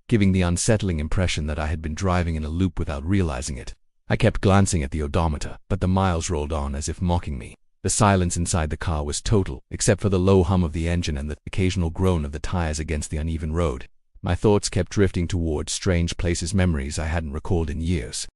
giving the unsettling impression that I had been driving in a loop without realizing it. I kept glancing at the odometer, but the miles rolled on as if mocking me. The silence inside the car was total, except for the low hum of the engine and the occasional groan of the tires against the uneven road. My thoughts kept drifting towards strange places, memories I hadn't recalled in years.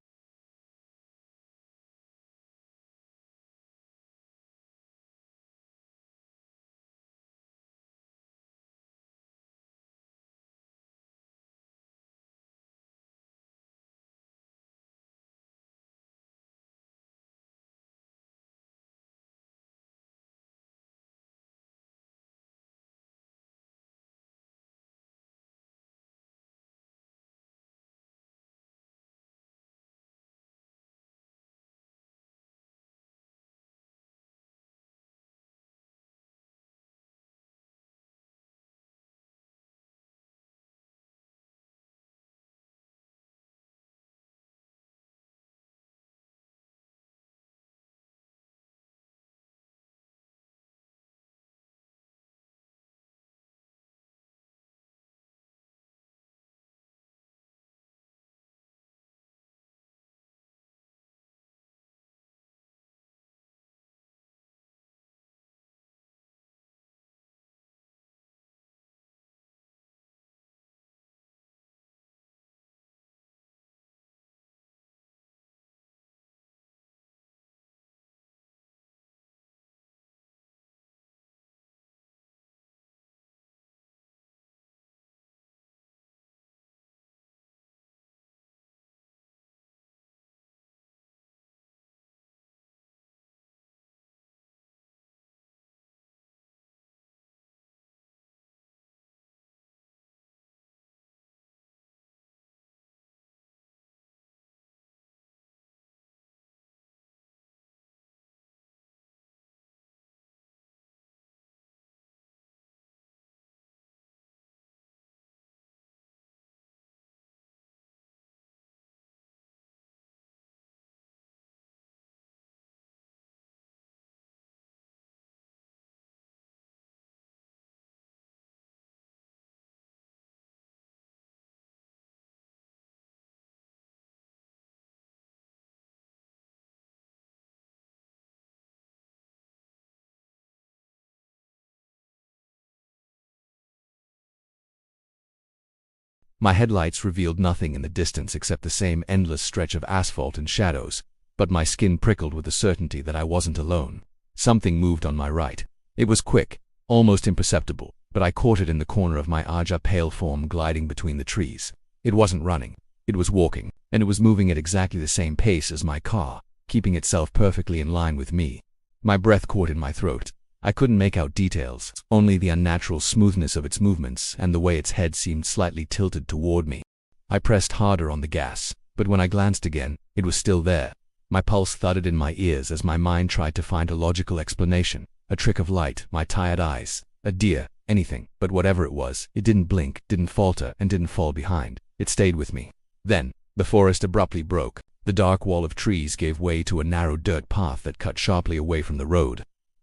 My headlights revealed nothing in the distance except the same endless stretch of asphalt and shadows, but my skin prickled with the certainty that I wasn't alone. Something moved on my right. It was quick, almost imperceptible, but I caught it in the corner of my eye, a pale form gliding between the trees. It wasn't running, it was walking, and it was moving at exactly the same pace as my car, keeping itself perfectly in line with me. My breath caught in my throat. I couldn't make out details, only the unnatural smoothness of its movements and the way its head seemed slightly tilted toward me. I pressed harder on the gas, but when I glanced again, it was still there. My pulse thudded in my ears as my mind tried to find a logical explanation. A trick of light, my tired eyes, a deer, anything, but whatever it was, it didn't blink, didn't falter, and didn't fall behind. It stayed with me. Then, the forest abruptly broke. The dark wall of trees gave way to a narrow dirt path that cut sharply away from the road.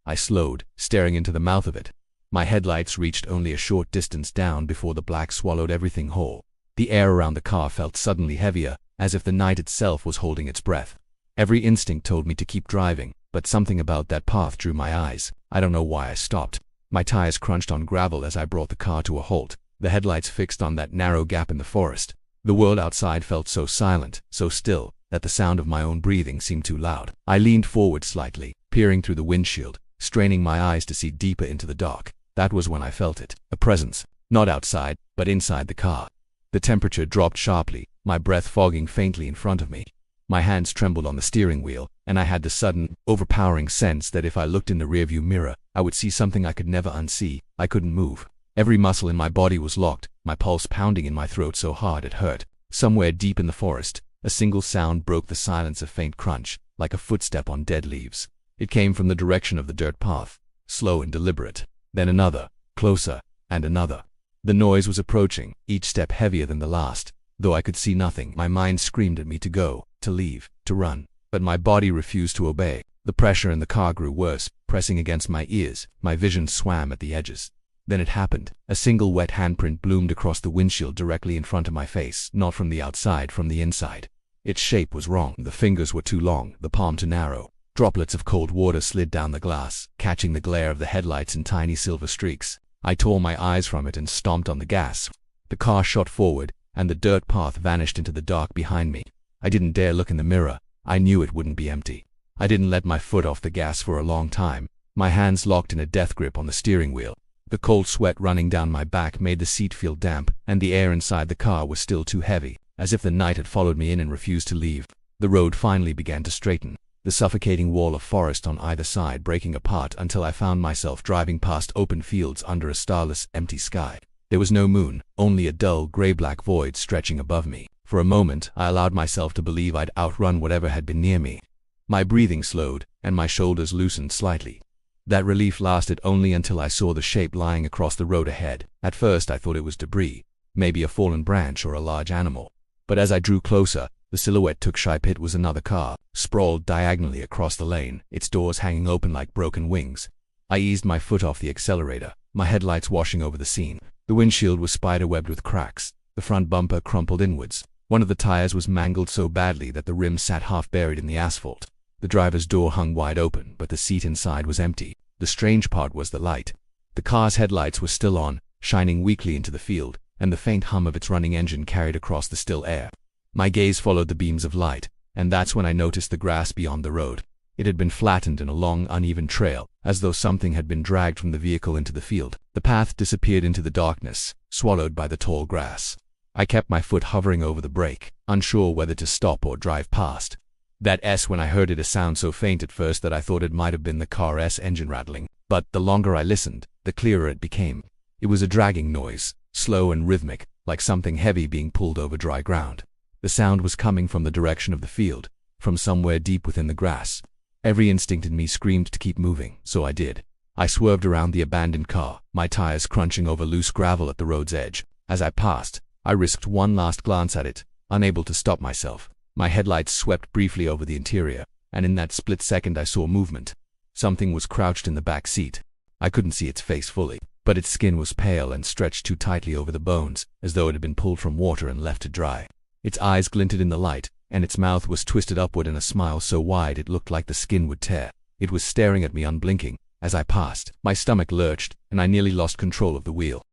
I slowed, staring into the mouth of it. My headlights reached only a short distance down before the black swallowed everything whole. The air around the car felt suddenly heavier, as if the night itself was holding its breath. Every instinct told me to keep driving, but something about that path drew my eyes. I don't know why I stopped. My tires crunched on gravel as I brought the car to a halt, the headlights fixed on that narrow gap in the forest. The world outside felt so silent, so still, that the sound of my own breathing seemed too loud. I leaned forward slightly, peering through the windshield, straining my eyes to see deeper into the dark. That was when I felt it. A presence. Not outside, but inside the car. The temperature dropped sharply, my breath fogging faintly in front of me. My hands trembled on the steering wheel, and I had the sudden, overpowering sense that if I looked in the rearview mirror, I would see something I could never unsee. I couldn't move. Every muscle in my body was locked, my pulse pounding in my throat so hard it hurt. Somewhere deep in the forest, a single sound broke the silence, a faint crunch, like a footstep on dead leaves. It came from the direction of the dirt path, slow and deliberate. Then another, closer, and another. The noise was approaching, each step heavier than the last. Though I could see nothing, my mind screamed at me to go, to leave, to run. But my body refused to obey. The pressure in the car grew worse, pressing against my ears. My vision swam at the edges. Then it happened. A single wet handprint bloomed across the windshield directly in front of my face, not from the outside, from the inside. Its shape was wrong. The fingers were too long, the palm too narrow. Droplets of cold water slid down the glass, catching the glare of the headlights in tiny silver streaks. I tore my eyes from it and stomped on the gas. The car shot forward, and the dirt path vanished into the dark behind me. I didn't dare look in the mirror. I knew it wouldn't be empty. I didn't let my foot off the gas for a long time, my hands locked in a death grip on the steering wheel. The cold sweat running down my back made the seat feel damp, and the air inside the car was still too heavy, as if the night had followed me in and refused to leave. The road finally began to straighten, the suffocating wall of forest on either side breaking apart until I found myself driving past open fields under a starless, empty sky. There was no moon, only a dull, gray-black void stretching above me. For a moment, I allowed myself to believe I'd outrun whatever had been near me. My breathing slowed, and my shoulders loosened slightly. That relief lasted only until I saw the shape lying across the road ahead. At first I thought it was debris, maybe a fallen branch or a large animal. But as I drew closer, the silhouette took shape. It was another car, sprawled diagonally across the lane, its doors hanging open like broken wings. I eased my foot off the accelerator, my headlights washing over the scene. The windshield was spider-webbed with cracks, the front bumper crumpled inwards. One of the tires was mangled so badly that the rim sat half buried in the asphalt. The driver's door hung wide open, but the seat inside was empty. The strange part was the light. The car's headlights were still on, shining weakly into the field, and the faint hum of its running engine carried across the still air. My gaze followed the beams of light, and that's when I noticed the grass beyond the road. It had been flattened in a long, uneven trail, as though something had been dragged from the vehicle into the field. The path disappeared into the darkness, swallowed by the tall grass. I kept my foot hovering over the brake, unsure whether to stop or drive past. That S, when I heard it, a sound so faint at first that I thought it might have been the car's engine rattling. But the longer I listened, the clearer it became. It was a dragging noise, slow and rhythmic, like something heavy being pulled over dry ground. The sound was coming from the direction of the field, from somewhere deep within the grass. Every instinct in me screamed to keep moving, so I did. I swerved around the abandoned car, my tires crunching over loose gravel at the road's edge. As I passed, I risked one last glance at it, unable to stop myself. My headlights swept briefly over the interior, and in that split second I saw movement. Something was crouched in the back seat. I couldn't see its face fully, but its skin was pale and stretched too tightly over the bones, as though it had been pulled from water and left to dry. Its eyes glinted in the light, and its mouth was twisted upward in a smile so wide it looked like the skin would tear. It was staring at me unblinking. As I passed, my stomach lurched, and I nearly lost control of the wheel.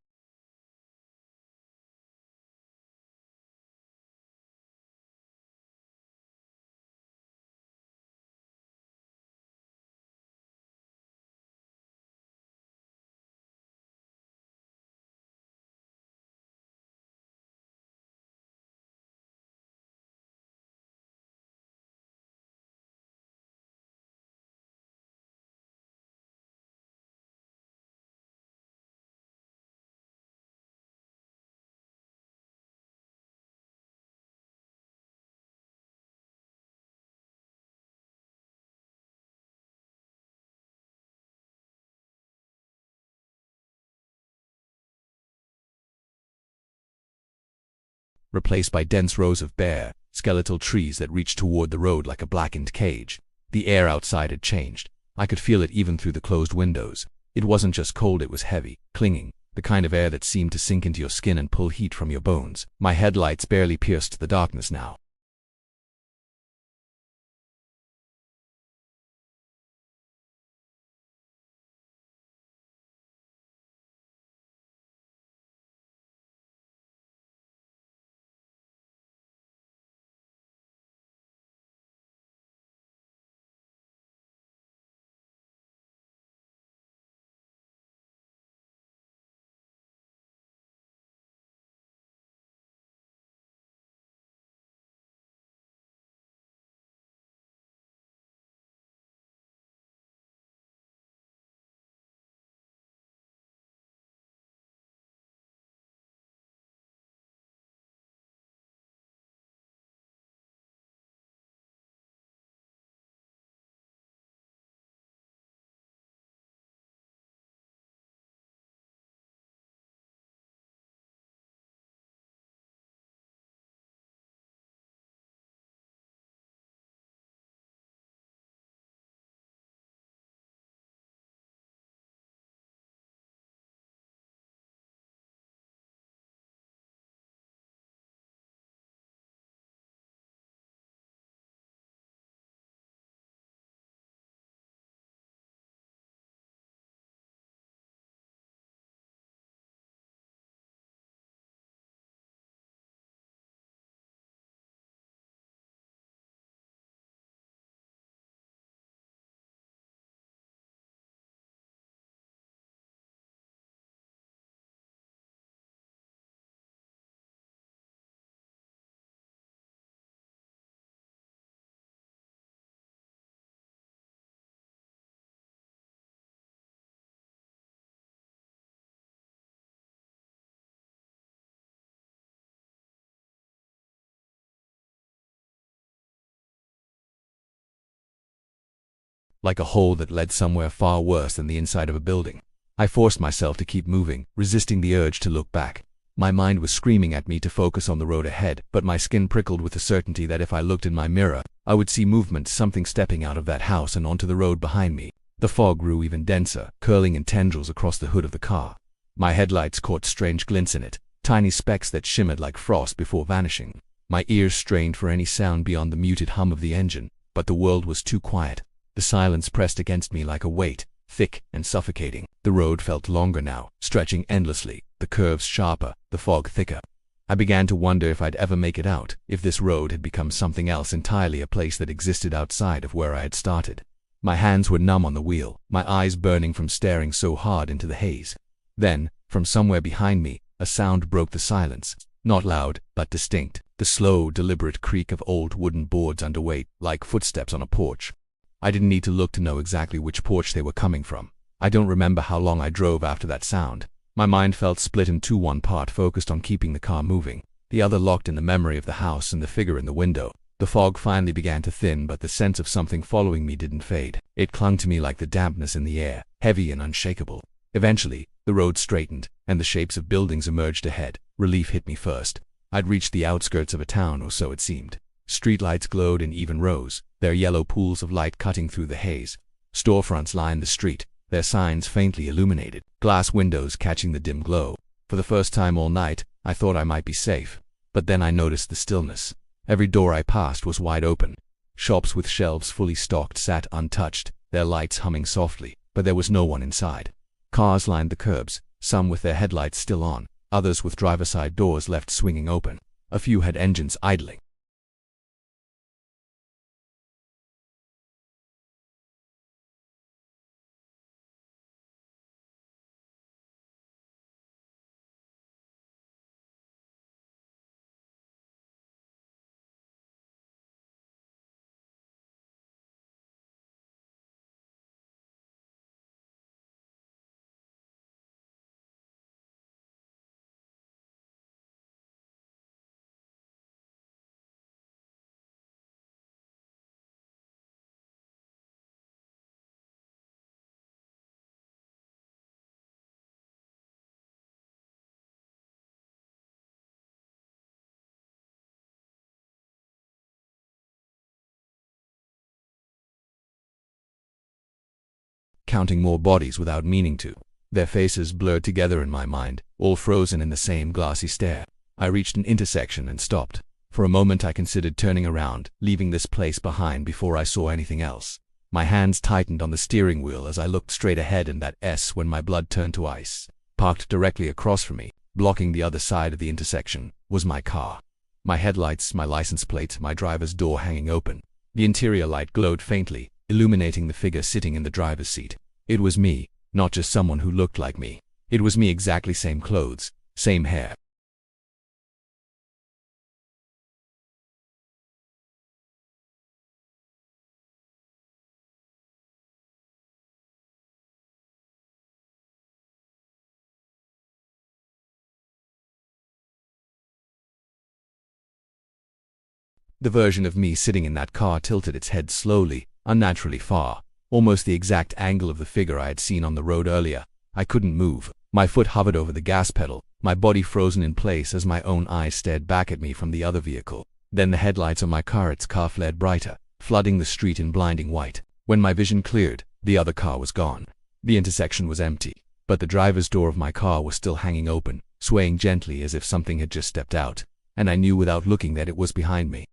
Replaced by dense rows of bare, skeletal trees that reached toward the road like a blackened cage. The air outside had changed. I could feel it even through the closed windows. It wasn't just cold, it was heavy, clinging, the kind of air that seemed to sink into your skin and pull heat from your bones. My headlights barely pierced the darkness now. like a hole that led somewhere far worse than the inside of a building. I forced myself to keep moving, resisting the urge to look back. My mind was screaming at me to focus on the road ahead, but my skin prickled with the certainty that if I looked in my mirror, I would see movement, something stepping out of that house and onto the road behind me. The fog grew even denser, curling in tendrils across the hood of the car. My headlights caught strange glints in it, tiny specks that shimmered like frost before vanishing. My ears strained for any sound beyond the muted hum of the engine, but the world was too quiet. The silence pressed against me like a weight, thick and suffocating. The road felt longer now, stretching endlessly, the curves sharper, the fog thicker. I began to wonder if I'd ever make it out, if this road had become something else entirely, a place that existed outside of where I had started. My hands were numb on the wheel, my eyes burning from staring so hard into the haze. Then, from somewhere behind me, a sound broke the silence, not loud, but distinct, the slow, deliberate creak of old wooden boards under weight, like footsteps on a porch. I didn't need to look to know exactly which porch they were coming from. I don't remember how long I drove after that sound. My mind felt split in two, one part focused on keeping the car moving, the other locked in the memory of the house and the figure in the window. The fog finally began to thin, but the sense of something following me didn't fade. It clung to me like the dampness in the air, heavy and unshakable. Eventually, the road straightened, and the shapes of buildings emerged ahead. Relief hit me first. I'd reached the outskirts of a town, or so it seemed. Streetlights glowed in even rows, their yellow pools of light cutting through the haze. Storefronts lined the street, their signs faintly illuminated, glass windows catching the dim glow. For the first time all night, I thought I might be safe. But then I noticed the stillness. Every door I passed was wide open. Shops with shelves fully stocked sat untouched, their lights humming softly, but there was no one inside. Cars lined the curbs, some with their headlights still on, others with driver-side doors left swinging open. A few had engines idling. Counting more bodies without meaning to. Their faces blurred together in my mind, all frozen in the same glassy stare. I reached an intersection and stopped. For a moment I considered turning around, leaving this place behind before I saw anything else. My hands tightened on the steering wheel as I looked straight ahead in that S when my blood turned to ice. Parked directly across from me, blocking the other side of the intersection, was my car. My headlights, my license plate, my driver's door hanging open. The interior light glowed faintly, illuminating the figure sitting in the driver's seat. It was me, not just someone who looked like me. It was me, exactly same clothes, same hair. The version of me sitting in that car tilted its head slowly, unnaturally far, almost the exact angle of the figure I had seen on the road earlier. I couldn't move. My foot hovered over the gas pedal, my body frozen in place as my own eyes stared back at me from the other vehicle. Then the headlights on my car flared brighter, flooding the street in blinding white. When my vision cleared, the other car was gone. The intersection was empty, but the driver's door of my car was still hanging open, swaying gently as if something had just stepped out, and I knew without looking that it was behind me.